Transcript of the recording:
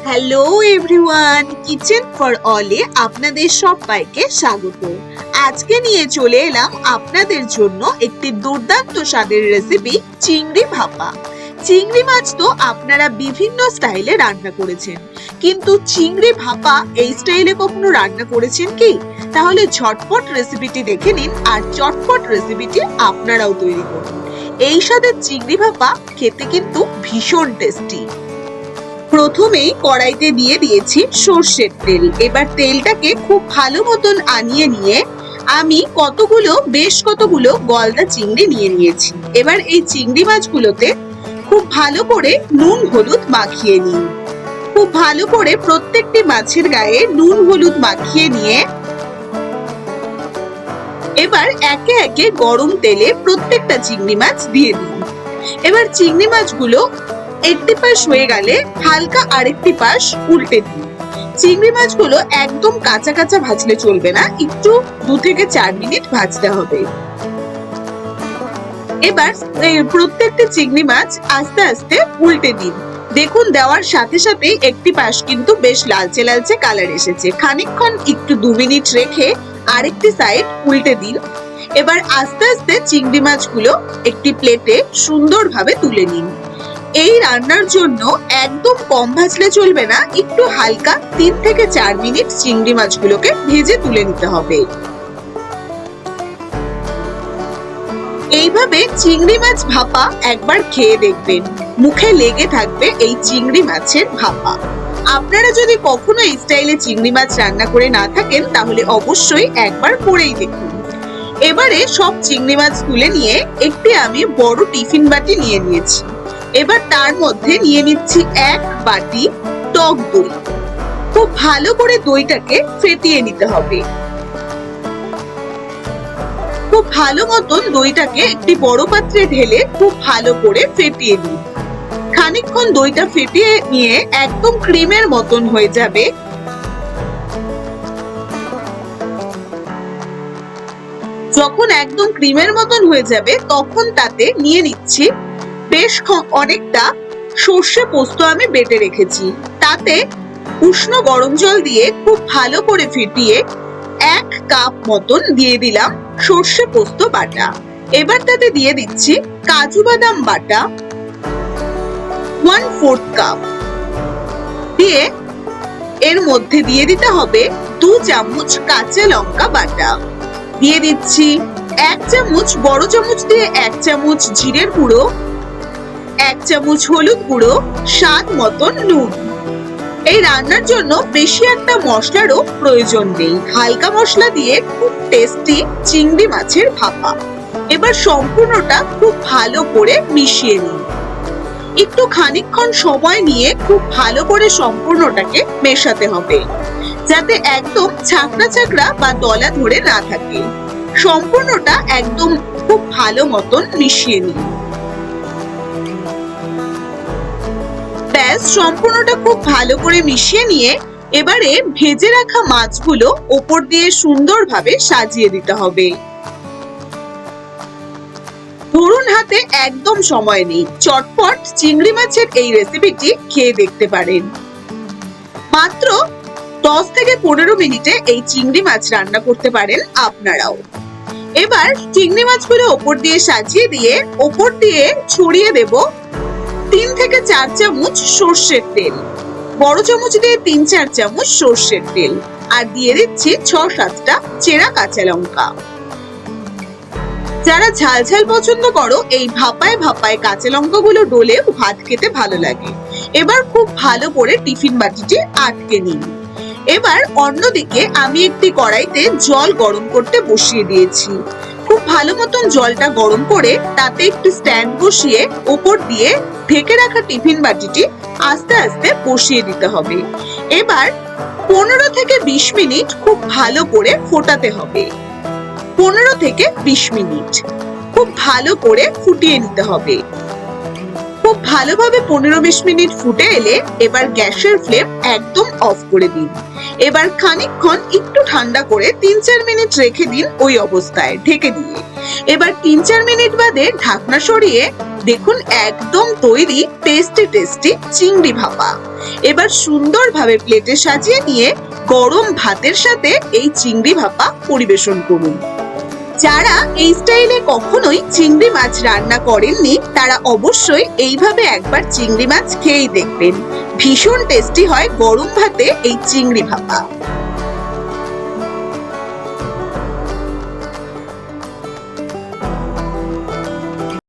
Hello everyone, kitchen for অলে আপনাদের সবাইকে স্বাগত। আজকে নিয়ে চলে এলাম আপনাদের জন্য একটি দুর্দান্ত স্বাদের রেসিপি, চিংড়ি ভাপা। চিংড়ি মাছ তো আপনারা বিভিন্ন স্টাইলে রান্না করেছেন, কিন্তু চিংড়ি ভাপা এই স্টাইলে কখনো রান্না করেছেন কি? তাহলে ঝটপট রেসিপিটি দেখে নিন আর চটপট রেসিপিটি আপনারাও তৈরি করুন। এই স্বাদের চিংড়ি ভাপা খেতে কিন্তু ভীষণ টেস্টি। প্রথমেই কড়াইতে দিয়ে দিয়েছি সর্ষের তেল। এবার তেলটাকে খুব ভালো মতন আনিয়ে নিয়ে আমি বেশ কতগুলো গলদা চিংড়ি নিয়ে নিয়েছি। এবার এই চিংড়ি মাছগুলোতে খুব ভালো করে নুন হলুদ মাখিয়ে নিন। খুব ভালো করে প্রত্যেকটি মাছের গায়ে নুন হলুদ মাখিয়ে নিয়ে এবার একে একে গরম তেলে প্রত্যেকটা চিংড়ি মাছ দিয়ে দিন। এবার চিংড়ি মাছগুলো একটি পাশ হয়ে গেলে হালকা আরেকটি পাশ উল্টে দিন। চিংড়ি মাছগুলো একদম কাঁচা কাঁচা ভাজলে চলবে না, একটু 2 থেকে 4 মিনিট ভাজতে হবে। এবার প্রত্যেকটি চিংড়ি মাছ আস্তে আস্তে উল্টে দিন। দেখুন, দেওয়ার সাথে সাথে একটি পাশ কিন্তু বেশ লালচে লালচে কালার এসেছে। খানিকক্ষণ একটু 2 মিনিট রেখে আরেকটি সাইড উল্টে দিন। এবার আস্তে আস্তে চিংড়ি মাছগুলো একটি প্লেটে সুন্দরভাবে তুলে নিন। এই রান্নার জন্য একদম কম ভাজলে চলবে না, একটু হালকা 3 থেকে 4 মিনিট চিংড়ি মাছগুলোকে ভেজে তুলে নিতে হবে। এইভাবে চিংড়ি মাছ ভাপা একবার খেয়ে দেখবেন, মুখে লেগে থাকবে এই চিংড়ি মাছের ভাপা। আপনারা যদি কখনো এই স্টাইলে চিংড়ি মাছ রান্না করে না থাকেন, তাহলে অবশ্যই একবার করেই দেখুন। এবারে সব চিংড়ি মাছ তুলে নিয়ে একটি আমি বড় টিফিন বাটি নিয়ে নিয়েছি। এবার তার মধ্যে নিয়ে নিচ্ছি 1 বাটি টক দই। খুব ভালো করে দইটাকে ফেটিয়ে নিতে হবে। খুব ভালো মতন দইটাকে একটি বড় পাত্রে ঢেলে খুব ভালো করে ফেটিয়ে নিন। খানিকক্ষণ দইটা ফেটিয়ে নিয়ে একদম ক্রিমের মতন হয়ে যাবে। যখন একদম ক্রিমের মতন হয়ে যাবে, তখন তাতে নিয়ে নিচ্ছি বেশ অনেকটা সর্ষে পোস্ত আমি বেটে রেখেছি। তাতে উষ্ণ গরম জল দিয়ে খুব ভালো করে ফেটিয়ে 1 কাপ মতন দিয়ে দিলাম সর্ষে পোস্ত বাটা। এবার তাতে দিয়ে দিচ্ছি কাজু বাদাম বাটা 1/4 কাপ দিয়ে এর মধ্যে দিয়ে দিতে হবে 2 চামচ কাঁচা লঙ্কা বাটা। দিয়ে দিচ্ছি 1 চামচ, বড় চামচ দিয়ে 1 চামচ জিরের গুঁড়ো, 1 চামচ হলুদ গুঁড়ো, স্বাদ মতন নুন। এই রান্নার জন্য বেশি একটা মশলারও প্রয়োজন নেই, হালকা মশলা দিয়ে খুব টেস্টি চিংড়ি মাছের ভাপা। এবার সম্পূর্ণটা খুব ভালো করে মিশিয়ে নিন। একটু খানিকক্ষণ সময় নিয়ে খুব ভালো করে সম্পূর্ণটাকে মেশাতে হবে, যাতে একদম ছাকড়া ছাকড়া বা দলা ধরে না থাকে। সম্পূর্ণটা একদম খুব ভালো মতন মিশিয়ে নিন। ব্যাস, সম্পূর্ণটা খুব ভালো করে মিশিয়ে নিয়ে এবারে ভেজে রাখা মাছগুলো ওপর দিয়ে সুন্দরভাবে সাজিয়ে দিতে হবে। ধরুন হাতে একদম সময় নেই, চটপট চিংড়ি মাছের এই রেসিপিটি খেয়ে দেখতে পারেন। মাত্র 10 থেকে 15 মিনিটে এই চিংড়ি মাছ রান্না করতে পারেন আপনারাও। এবার চিংড়ি মাছগুলো ওপর দিয়ে সাজিয়ে দিয়ে ওপর দিয়ে ছড়িয়ে দেব 3 থেকে 4 চামচ সর্ষের তেল। বড় চামচ দিয়ে 3-4 চামচ সর্ষের তেল, আর দিয়ে দিচ্ছি 6-7টা চেরা কাঁচা লঙ্কা। যারা ঝাল ঝাল পছন্দ করো, এই ভাপায় ভাপায় কাঁচা লঙ্কাগুলো ডলে ভাত খেতে ভালো লাগে। এবার খুব ভালো করে টিফিন বাটিটি আটকে নিন। এবার অন্যদিকে আমি একটি কড়াইতে জল গরম করতে বসিয়ে দিয়েছি। খুব ভালো মতন জলটা গরম করে তাতে একটি স্ট্যান্ড বসিয়ে ওপর দিয়ে ঢেকে রাখা টিফিন বাটিটি আস্তে আস্তে বসিয়ে দিতে হবে। এবার 15 থেকে 20 মিনিট খুব ভালো করে ফোটাতে হবে। 15 থেকে 20 মিনিট খুব ভালো করে ফুটিয়ে নিতে হবে। খুব ভালোভাবে 15-20 মিনিট ফুটে এলে এবার গ্যাসের ফ্লেম একদম অফ করে দিন। এবার খানিকক্ষণ একটু ঠান্ডা করে 3-4 মিনিট রেখে দিন ওই অবস্থায় ঢেকে দিয়ে। এবার 3-4 মিনিট বাদে ঢাকনা সরিয়ে দেখুন একদম তৈরি টেস্টি টেস্টি চিংড়ি ভাপা। এবার সুন্দরভাবে প্লেটে সাজিয়ে নিয়ে গরম ভাতের সাথে এই চিংড়ি ভাপা পরিবেশন করুন। যারা এই স্টাইলে কখনোই চিংড়ি মাছ রান্না করেননি তারা অবশ্যই এইভাবে একবার চিংড়ি মাছ খেয়েই দেখবেন। ভীষণ টেস্টি হয় গরম ভাতে এই চিংড়ি ভাপা।